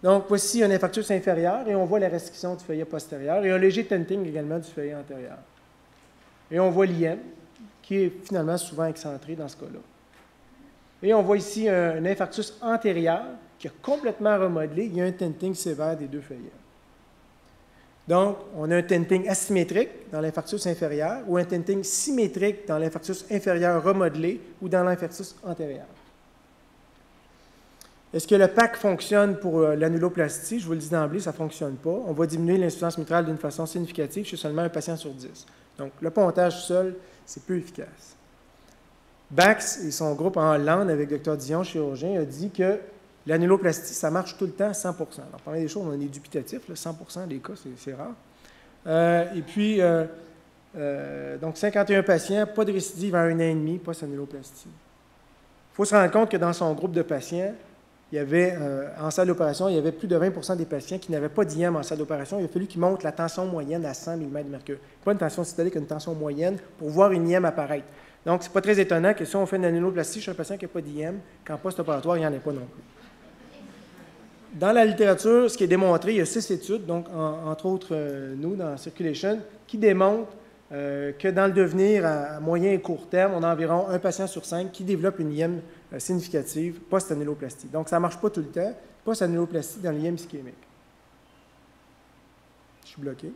Donc, voici un infarctus inférieur et on voit la restriction du feuillet postérieur et un léger tenting également du feuillet antérieur. Et on voit l'IM, qui est finalement souvent excentré dans ce cas-là. Et on voit ici un infarctus antérieur qui a complètement remodelé. Il y a un tenting sévère des deux feuillets. Donc, on a un tenting asymétrique dans l'infarctus inférieur ou un tenting symétrique dans l'infarctus inférieur remodelé ou dans l'infarctus antérieur. Est-ce que le PAC fonctionne pour l'annuloplastie? Je vous le dis d'emblée, ça ne fonctionne pas. On va diminuer l'insuffisance mitrale d'une façon significative chez seulement un patient sur 10. Donc, le pontage seul, c'est peu efficace. Bax et son groupe en Hollande, avec Dr Dion, chirurgien, a dit que l'annuloplastie, ça marche tout le temps à 100 %. Alors, parmi des choses, on est dubitatif, 100 % des cas, c'est rare. Et puis, donc 51 patients, pas de récidive en 1 an et demi, post-annuloplastie. Il faut se rendre compte que dans son groupe de patients, il y avait, en salle d'opération, il y avait plus de 20 % des patients qui n'avaient pas d'IM en salle d'opération. Il a fallu qu'ils montent la tension moyenne à 100 mm de mercure. Pas une tension systolique, une tension moyenne pour voir une IM apparaître. Donc, ce n'est pas très étonnant que si on fait une annuloplastie chez un patient qui n'a pas d'IM, qu'en post-opératoire, il n'y en ait pas non plus. Dans la littérature, ce qui est démontré, il y a 6 études, donc entre autres nous, dans Circulation, qui démontrent que dans le devenir à moyen et court terme, on a environ un patient sur 5 qui développe une IM significative post-annuloplastie. Donc, ça ne marche pas tout le temps, post-annuloplastie dans l'IM ischémique. Je suis bloqué.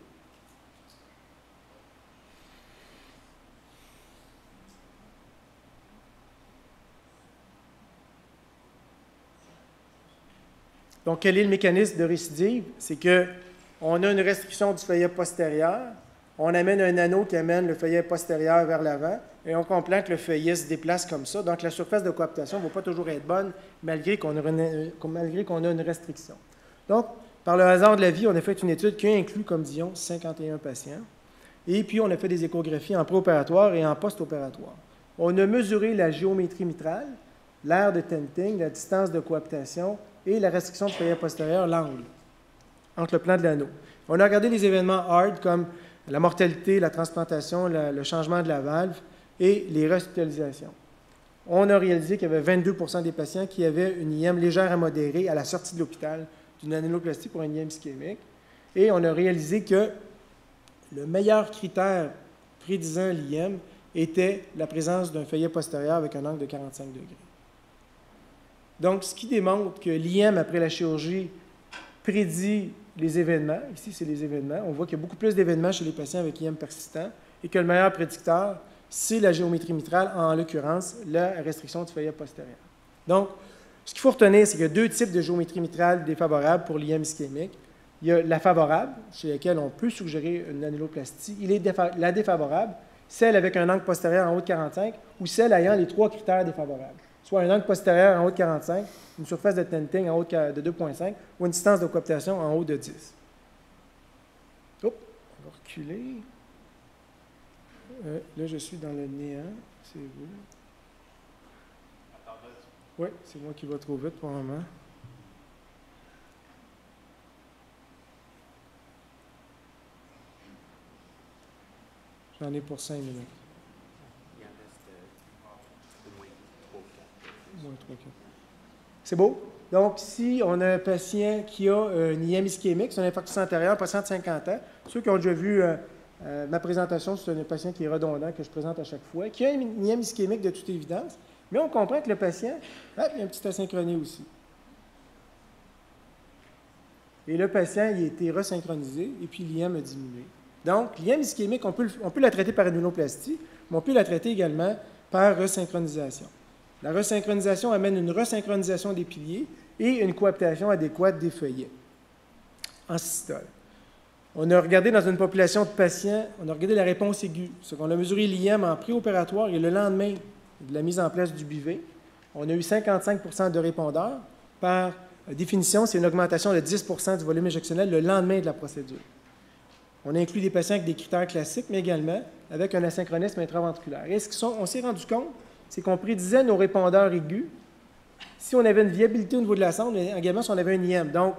Donc, quel est le mécanisme de récidive? C'est qu'on a une restriction du feuillet postérieur, on amène un anneau qui amène le feuillet postérieur vers l'avant, et on comprend que le feuillet se déplace comme ça. Donc, la surface de coaptation ne va pas toujours être bonne, malgré qu'on a une restriction. Donc, par le hasard de la vie, on a fait une étude qui inclut, comme disions, 51 patients. Et puis, on a fait des échographies en préopératoire et en post-opératoire. On a mesuré la géométrie mitrale, l'aire de tenting, la distance de coaptation et la restriction du feuillet postérieur, l'angle entre le plan de l'anneau. On a regardé les événements hard comme la mortalité, la transplantation, le changement de la valve et les réhospitalisations. On a réalisé qu'il y avait 22 % des patients qui avaient une IM légère à modérée à la sortie de l'hôpital d'une annuloplastie pour une IM ischémique. Et on a réalisé que le meilleur critère prédisant l'IM était la présence d'un feuillet postérieur avec un angle de 45 degrés. Donc, ce qui démontre que l'IM après la chirurgie prédit les événements. Ici, c'est les événements. On voit qu'il y a beaucoup plus d'événements chez les patients avec IM persistant et que le meilleur prédicteur, c'est la géométrie mitrale, en l'occurrence, la restriction du feuillet postérieur. Donc, ce qu'il faut retenir, c'est qu'il y a 2 types de géométrie mitrale défavorables pour l'IM ischémique. Il y a la favorable, chez laquelle on peut suggérer une annuloplastie. Il est la défavorable, celle avec un angle postérieur en haut de 45 ou celle ayant les 3 critères défavorables. Soit un angle postérieur en haut de 45, une surface de tenting en haut de 2,5 ou une distance de coaptation en haut de 10. Oups, on va reculer. Là, je suis dans le néant. C'est vous. Oui, c'est moi qui vais trop vite pour le moment. J'en ai pour 5 minutes. Il en reste moins 3 4. C'est beau? Donc, si on a un patient qui a une IM ischémique, c'est un infarctus antérieur, un patient de 50 ans, ceux qui ont déjà vu ma présentation, c'est un patient qui est redondant, que je présente à chaque fois, qui a une IM ischémique de toute évidence, mais on comprend que le patient, il y a un petit asynchronie aussi. Et le patient, il a été resynchronisé, et puis l'IM a diminué. Donc, l'IM ischémique, on peut la traiter par annuloplastie, mais on peut la traiter également par resynchronisation. La resynchronisation amène une resynchronisation des piliers et une coaptation adéquate des feuillets en systole. On a regardé dans une population de patients, on a regardé la réponse aiguë. On a mesuré l'IM en préopératoire et le lendemain de la mise en place du BV. On a eu 55 % de répondeurs. Par définition, c'est une augmentation de 10 % du volume injectionnel le lendemain de la procédure. On a inclus des patients avec des critères classiques, mais également avec un asynchronisme intraventriculaire. Et on s'est rendu compte, c'est qu'on prédisait nos répondeurs aigus si on avait une viabilité au niveau de la sonde, mais également si on avait un IM. Donc,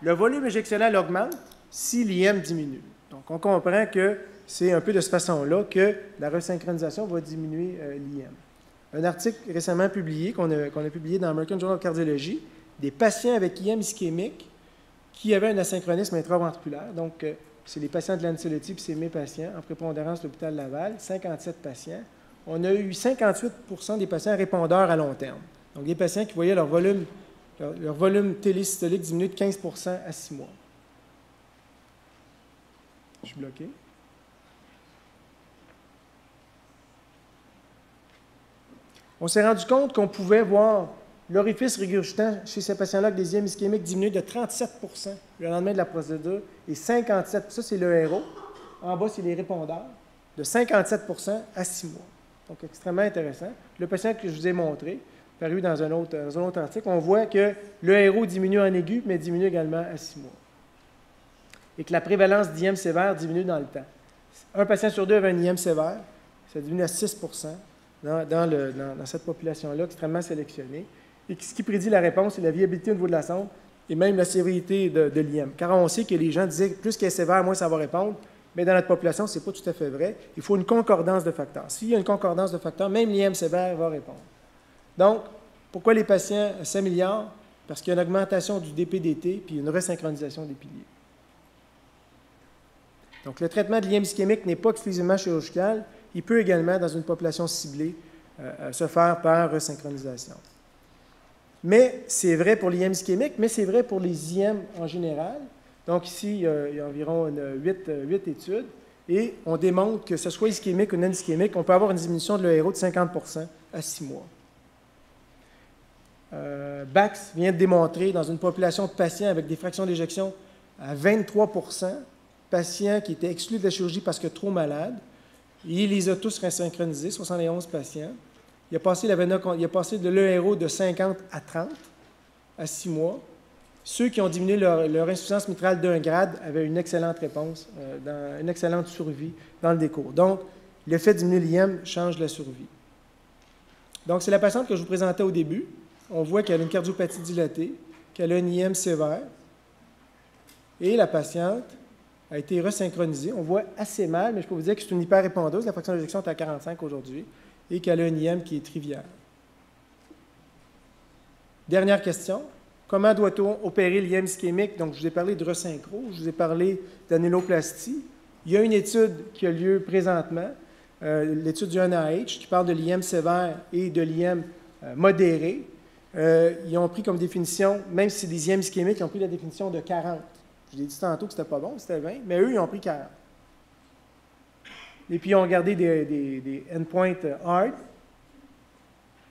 le volume injectionnel augmente si l'IM diminue. Donc, on comprend que c'est un peu de cette façon-là que la resynchronisation va diminuer l'IM. Un article récemment publié, qu'on a publié dans American Journal of Cardiology, des patients avec IM ischémique qui avaient un asynchronisme intraventriculaire. Donc, c'est les patients de l'Ancelotti, puis c'est mes patients, en prépondérance de l'hôpital Laval, 57 patients. On a eu 58 des patients répondeurs à long terme. Donc, des patients qui voyaient leur volume télésystolique diminuer de 15 à 6 mois. Je suis bloqué. On s'est rendu compte qu'on pouvait voir l'orifice régurgitant chez ces patients-là avec des IM ischémiques diminuer de 37 le lendemain de la procédure et 57 ça c'est le héros. En bas, c'est les répondeurs, de 57 à 6 mois. Donc, extrêmement intéressant. Le patient que je vous ai montré, paru dans un autre article, on voit que le héros diminue en aigu, mais diminue également à 6 mois. Et que la prévalence d'IM sévère diminue dans le temps. Un patient sur deux avait un IM sévère, ça diminue à 6 dans cette population-là, extrêmement sélectionnée. Et ce qui prédit la réponse, c'est la viabilité au niveau de la sonde et même la sévérité de l'IM. Car on sait que les gens disaient que plus qu'elle est sévère, moins ça va répondre. Mais dans notre population, ce n'est pas tout à fait vrai. Il faut une concordance de facteurs. S'il y a une concordance de facteurs, même l'IM sévère va répondre. Donc, pourquoi les patients s'améliorent? Parce qu'il y a une augmentation du DPDT puis une resynchronisation des piliers. Donc, le traitement de l'IM ischémique n'est pas exclusivement chirurgical. Il peut également, dans une population ciblée, se faire par resynchronisation. Mais c'est vrai pour l'IM ischémique, mais c'est vrai pour les IM en général. Donc ici, il y a environ 8 études, et on démontre que ce soit ischémique ou non ischémique, on peut avoir une diminution de l'ERO de 50 à 6 mois. Bax vient de démontrer dans une population de patients avec des fractions d'éjection à 23 patients qui étaient exclus de la chirurgie parce que trop malades. Il les a tous resynchronisés, 71 patients. Il a passé de l'ERO de 50 à 30 à 6 mois. Ceux qui ont diminué leur insuffisance mitrale d'1 grade avaient une excellente réponse, une excellente survie dans le décours. Donc, le fait de diminuer l'IM change la survie. Donc, c'est la patiente que je vous présentais au début. On voit qu'elle a une cardiopathie dilatée, qu'elle a une IM sévère. Et la patiente a été resynchronisée. On voit assez mal, mais je peux vous dire que c'est une hyperrépondeuse. La fraction d'éjection est à 45 aujourd'hui et qu'elle a une IM qui est triviale. Dernière question. Comment doit-on opérer l'IM ischémique? Donc, je vous ai parlé de resynchro, je vous ai parlé d'anéloplastie. Il y a une étude qui a lieu présentement, l'étude du NIH, qui parle de l'IM sévère et de l'IM modéré. Ils ont pris comme définition, même si c'est des IM ischémiques, ils ont pris la définition de 40. Je l'ai dit tantôt que c'était pas bon, c'était 20, mais eux, ils ont pris 40. Et puis, ils ont regardé des endpoints hard.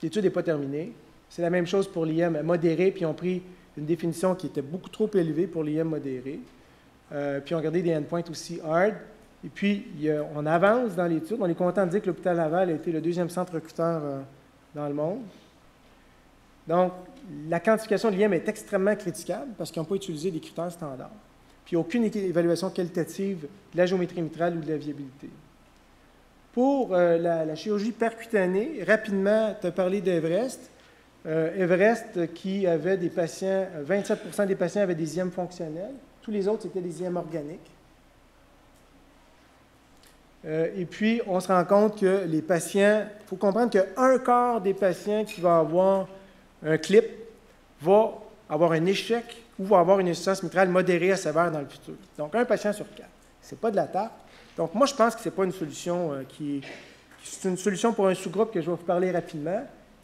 L'étude n'est pas terminée. C'est la même chose pour l'IM modéré, puis ils ont pris une définition qui était beaucoup trop élevée pour l'IM modéré. Puis ils ont regardé des endpoints aussi hard. Et puis, on avance dans l'étude. On est content de dire que l'hôpital Laval a été le deuxième centre recruteur dans le monde. Donc, la quantification de l'IM est extrêmement critiquable parce qu'ils n'ont pas utilisé des critères standards. Puis, aucune évaluation qualitative de la géométrie mitrale ou de la viabilité. Pour la chirurgie percutanée, rapidement, tu as parlé d'Everest. Everest qui avait des patients, 27 des patients avaient des IM fonctionnels. Tous les autres, c'était des IM organiques. Et puis, on se rend compte que les patients, il faut comprendre qu'un quart des patients qui vont avoir un clip va avoir un échec ou va avoir une insuffisance mitrale modérée à sévère dans le futur. Donc, un patient sur 4. Ce n'est pas de la tarte. Donc, moi, je pense que ce n'est pas une solution c'est une solution pour un sous-groupe que je vais vous parler rapidement.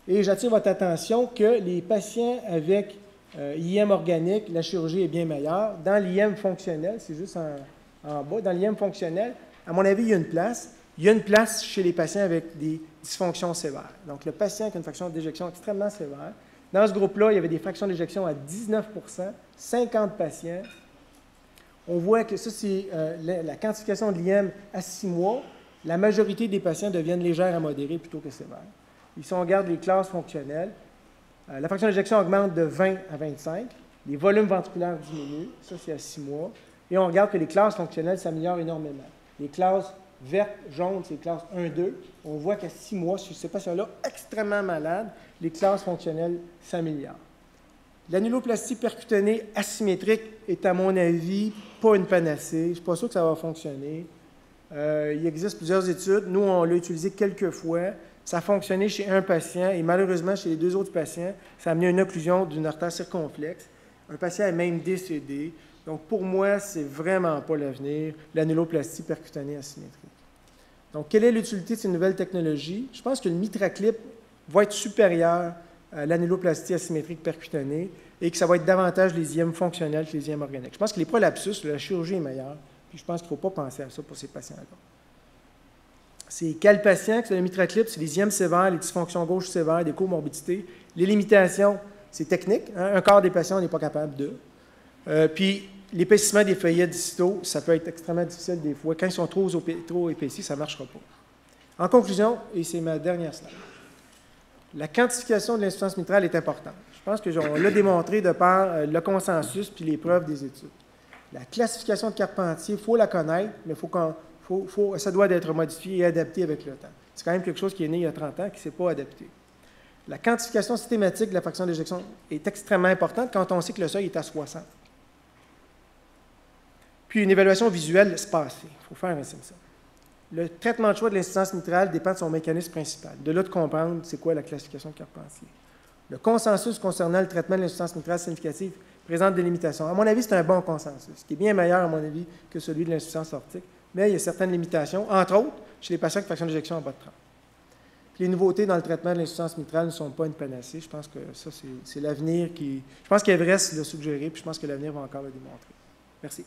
Et j'attire votre attention que les patients avec IM organique, la chirurgie est bien meilleure. Dans l'IM fonctionnel, c'est juste en bas, dans l'IM fonctionnel, à mon avis, il y a une place. Il y a une place chez les patients avec des dysfonctions sévères. Donc, le patient qui a une fraction d'éjection extrêmement sévère. Dans ce groupe-là, il y avait des fractions d'éjection à 19 50 patients. On voit que ça, c'est la quantification de l'IM à 6 mois. La majorité des patients deviennent légères à modérées plutôt que sévères. Ici, on regarde les classes fonctionnelles. La fraction d'éjection augmente de 20 à 25. Les volumes ventriculaires diminuent. Ça, c'est à 6 mois. Et on regarde que les classes fonctionnelles s'améliorent énormément. Les classes vertes, jaunes, c'est les classes 1, 2. On voit qu'à 6 mois, chez ces patients-là extrêmement malades, les classes fonctionnelles s'améliorent. L'annuloplastie percutanée asymétrique est, à mon avis, pas une panacée. Je ne suis pas sûr que ça va fonctionner. Il existe plusieurs études. Nous, on l'a utilisé quelques fois. Ça a fonctionné chez un patient et malheureusement, chez les 2 autres patients, ça a amené une occlusion d'une artère circonflexe. Un patient est même décédé. Donc, pour moi, ce n'est vraiment pas l'avenir, l'annuloplastie percutanée asymétrique. Donc, quelle est l'utilité de ces nouvelles technologies? Je pense que le MitraClip va être supérieur à l'annuloplastie asymétrique percutanée et que ça va être davantage les IM fonctionnels que les IM organiques. Je pense que les prolapsus, la chirurgie est meilleure, puis je pense qu'il ne faut pas penser à ça pour ces patients-là. C'est quels patients que c'est le MitraClip? C'est les IM sévères, les dysfonctions gauche sévères, des comorbidités. Les limitations, c'est technique. Hein? Un quart des patients n'est pas capable de. Puis, l'épaississement des feuillets distaux, ça peut être extrêmement difficile des fois. Quand ils sont trop épaissis, ça ne marchera pas. En conclusion, et c'est ma dernière slide, la quantification de l'insuffisance mitrale est importante. Je pense qu'on l'a démontré de par le consensus puis les preuves des études. La classification de Carpentier, il faut la connaître, mais ça doit être modifié et adapté avec le temps. C'est quand même quelque chose qui est né il y a 30 ans qui ne s'est pas adapté. La quantification systématique de la fraction d'éjection est extrêmement importante quand on sait que le seuil est à 60. Puis une évaluation visuelle spacée. Il faut faire un Simpson. Le traitement de choix de l'insuffisance mitrale dépend de son mécanisme principal. De là de comprendre c'est quoi la classification de Carpentier. Le consensus concernant le traitement de l'insuffisance mitrale significative présente des limitations. À mon avis, c'est un bon consensus, qui est bien meilleur, à mon avis, que celui de l'insuffisance aortique. Mais il y a certaines limitations, entre autres, chez les patients avec fraction d'éjection en bas de 30. Puis les nouveautés dans le traitement de l'insuffisance mitrale ne sont pas une panacée. Je pense que ça, c'est l'avenir qui... Je pense qu'Everest l'a suggéré, puis je pense que l'avenir va encore le démontrer. Merci.